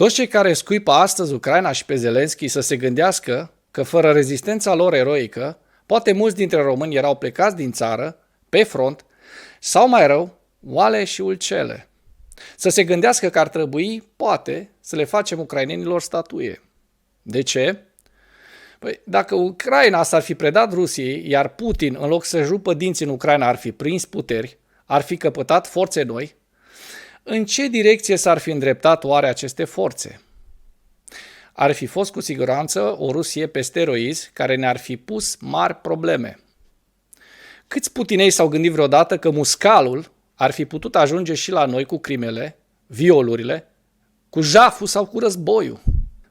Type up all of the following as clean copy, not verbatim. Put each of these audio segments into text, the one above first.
Toți cei care scuipă astăzi Ucraina și pe Zelenski să se gândească că fără rezistența lor eroică, poate mulți dintre români erau plecați din țară, pe front, sau mai rău, oale și ulcele. Să se gândească că ar trebui, poate, să le facem ucrainenilor statuie. De ce? Păi, dacă Ucraina s-ar fi predat Rusiei, iar Putin, în loc să-și rupă dinții în Ucraina, ar fi prins puteri, ar fi căpătat forțe noi, în ce direcție s-ar fi îndreptat oare aceste forțe? Ar fi fost cu siguranță o Rusie pe steroizi care ne-ar fi pus mari probleme. Câți putinei s-au gândit vreodată că muscalul ar fi putut ajunge și la noi cu crimele, violurile, cu jaful sau cu războiul?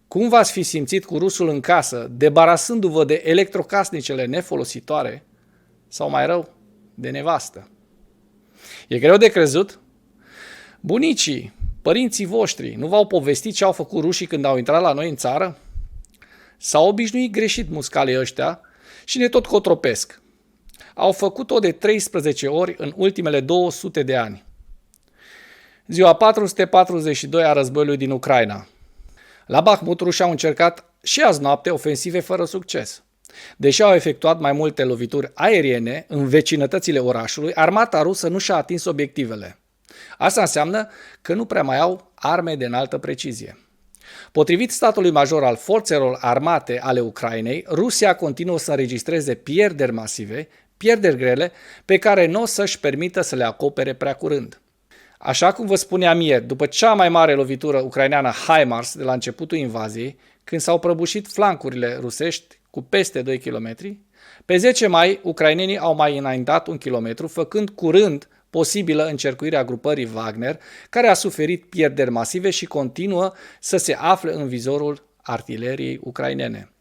Cum v-ați fi simțit cu rusul în casă, debarasându-vă de electrocasnicele nefolositoare sau mai rău, de nevastă? E greu de crezut? Bunicii, părinții voștri, nu v-au povestit ce au făcut rușii când au intrat la noi în țară? S-au obișnuit greșit muscalii ăștia și ne tot cotropesc. Au făcut-o de 13 ori în ultimele 200 de ani. Ziua 442 a războiului din Ucraina. La Bahmut, rușii au încercat și azi noapte ofensive fără succes. Deși au efectuat mai multe lovituri aeriene în vecinătățile orașului, armata rusă nu și-a atins obiectivele. Asta înseamnă că nu prea mai au arme de înaltă precizie. Potrivit statului major al forțelor armate ale Ucrainei, Rusia continuă să înregistreze pierderi masive, pierderi grele, pe care nu o să-și permită să le acopere prea curând. Așa cum vă spuneam ieri, după cea mai mare lovitură ucraineană HIMARS de la începutul invaziei, când s-au prăbușit flancurile rusești cu peste 2 km, pe 10 mai ucrainenii au mai înaintat 1 km, făcând curând posibilă încercuirea grupării Wagner, care a suferit pierderi masive și continuă să se afle în vizorul artileriei ucrainene.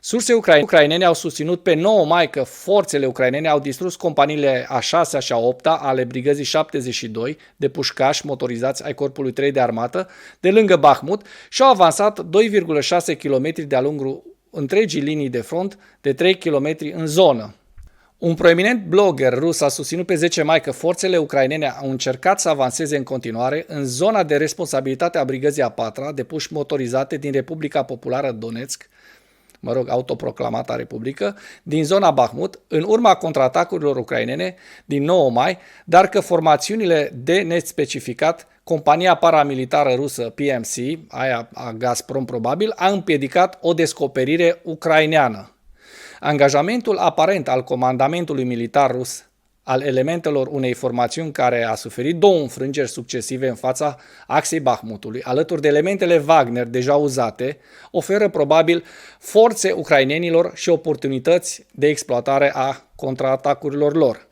Surse ucrainene au susținut pe 9 mai că forțele ucrainene au distrus companiile a 6-a și a 8-a ale brigăzii 72 de pușcași motorizați ai Corpului 3 de armată de lângă Bahmut și au avansat 2,6 km de-a lungul întregii linii de front de 3 km în zonă. Un proeminent blogger rus a susținut pe 10 mai că forțele ucrainene au încercat să avanseze în continuare în zona de responsabilitate a brigăzii a 4-a de puși motorizate din Republica Populară Donetsk, autoproclamata republică, din zona Bahmut, în urma contraatacurilor ucrainene din 9 mai, dar că formațiunile de nespecificat, compania paramilitară rusă PMC, aia a Gazprom probabil, a împiedicat o descoperire ucraineană. Angajamentul aparent al comandamentului militar rus al elementelor unei formațiuni care a suferit 2 înfrângeri succesive în fața axei Bahmutului, alături de elementele Wagner deja uzate, oferă probabil forțe ucrainenilor și oportunități de exploatare a contraatacurilor lor.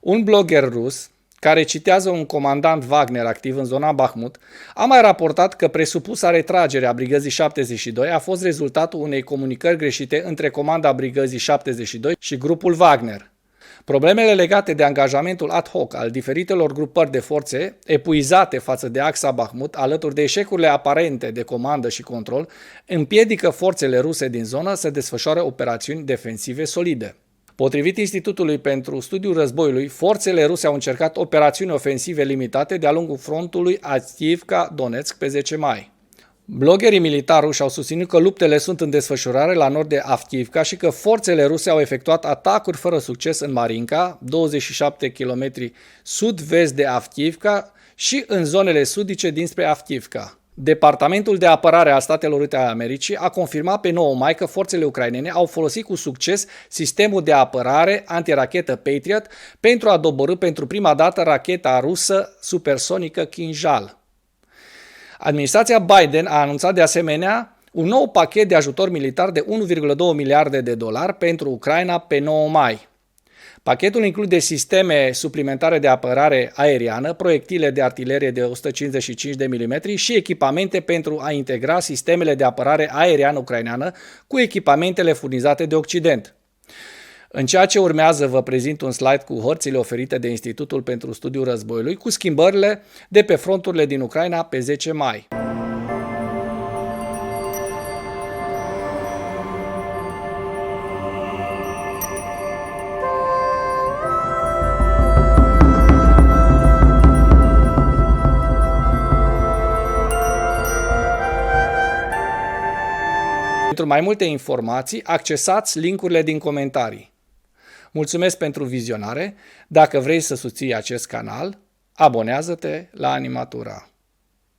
Un blogger rus, care citează un comandant Wagner activ în zona Bahmut, a mai raportat că presupusa retragere a brigăzii 72 a fost rezultatul unei comunicări greșite între comanda brigăzii 72 și grupul Wagner. Problemele legate de angajamentul ad hoc al diferitelor grupări de forțe, epuizate față de axa Bahmut, alături de eșecurile aparente de comandă și control, împiedică forțele ruse din zonă să desfășoare operațiuni defensive solide. Potrivit Institutului pentru Studiul Războiului, forțele ruse au încercat operațiuni ofensive limitate de-a lungul frontului Avdiivka-Donetsk pe 10 mai. Bloggerii militari ruși au susținut că luptele sunt în desfășurare la nord de Avdiivka și că forțele ruse au efectuat atacuri fără succes în Marinka, 27 km sud-vest de Avdiivka, și în zonele sudice dinspre Avdiivka. Departamentul de apărare al Statelor Unite ale Americii a confirmat pe 9 mai că forțele ucrainene au folosit cu succes sistemul de apărare antirachetă Patriot pentru a doborî pentru prima dată racheta rusă supersonică Kinjal. Administrația Biden a anunțat de asemenea un nou pachet de ajutor militar de 1,2 miliarde de dolari pentru Ucraina pe 9 mai. Pachetul include sisteme suplimentare de apărare aeriană, proiectile de artilerie de 155 de mm și echipamente pentru a integra sistemele de apărare aeriană ucraineană cu echipamentele furnizate de Occident. În ceea ce urmează vă prezint un slide cu hărțile oferite de Institutul pentru Studiul Războiului cu schimbările de pe fronturile din Ucraina pe 10 mai. Pentru mai multe informații, accesați linkurile din comentarii. Mulțumesc pentru vizionare. Dacă vrei să susții acest canal, abonează-te la Animatura.